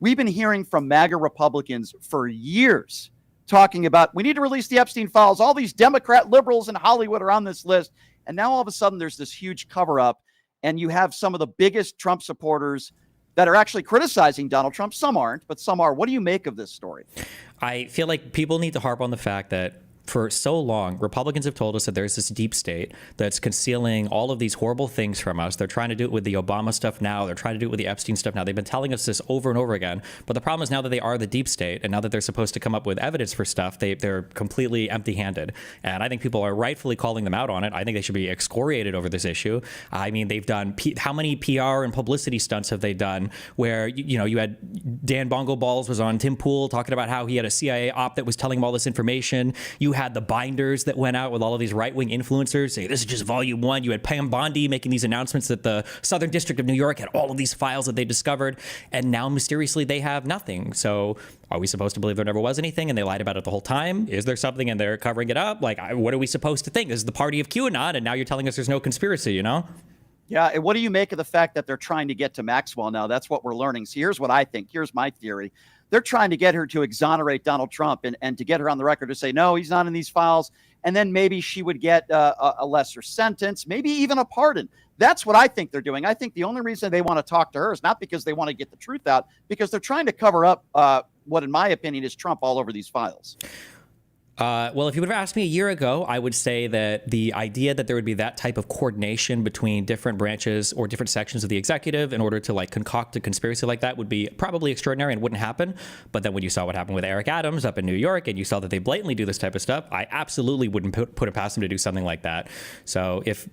We've been hearing from MAGA Republicans for years talking about we need to release the Epstein files. All these Democrat liberals in Hollywood are on this list. And now all of a sudden there's this huge cover up, and you have some of the biggest Trump supporters that are actually criticizing Donald Trump. Some aren't, but some are. What do you make of this story? I feel like people need to harp on the fact that for so long, Republicans have told us that there's this deep state that's concealing all of these horrible things from us. They're trying to do it with the Obama stuff now. They're trying to do it with the Epstein stuff now. They've been telling us this over and over again. But the problem is now that they are the deep state, and now that they're supposed to come up with evidence for stuff, they're completely empty-handed. And I think people are rightfully calling them out on it. I think they should be excoriated over this issue. I mean, they've done how many PR and publicity stunts have they done where, you had Dan Bongo Balls was on Tim Pool talking about how he had a CIA op that was telling him all this information. You had the binders that went out with all of these right-wing influencers saying this is just volume one. You had Pam Bondi making these announcements that the Southern District of New York had all of these files that they discovered, and now mysteriously they have nothing. So are we supposed to believe there never was anything and they lied about it the whole time? Is there something and they're covering it up? Like, what are we supposed to think? This is the party of QAnon, and now you're telling us there's no conspiracy, Yeah, and what do you make of the fact that they're trying to get to Maxwell now? That's what we're learning. So here's what I think. Here's my theory. They're trying to get her to exonerate Donald Trump and to get her on the record to say, no, he's not in these files. And then maybe she would get a lesser sentence, maybe even a pardon. That's what I think they're doing. I think the only reason they want to talk to her is not because they want to get the truth out, because they're trying to cover up what, in my opinion, is Trump all over these files. Well, if you would have asked me a year ago, I would say that the idea that there would be that type of coordination between different branches or different sections of the executive in order to concoct a conspiracy like that would be probably extraordinary and wouldn't happen. But then when you saw what happened with Eric Adams up in New York and you saw that they blatantly do this type of stuff, I absolutely wouldn't put it past them to do something like that. So if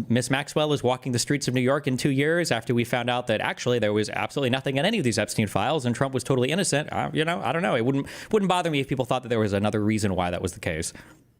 Miss Maxwell is walking the streets of New York in 2 years after we found out that actually there was absolutely nothing in any of these Epstein files and Trump was totally innocent, I don't know. It wouldn't bother me if people thought that there was another reason why that was the case.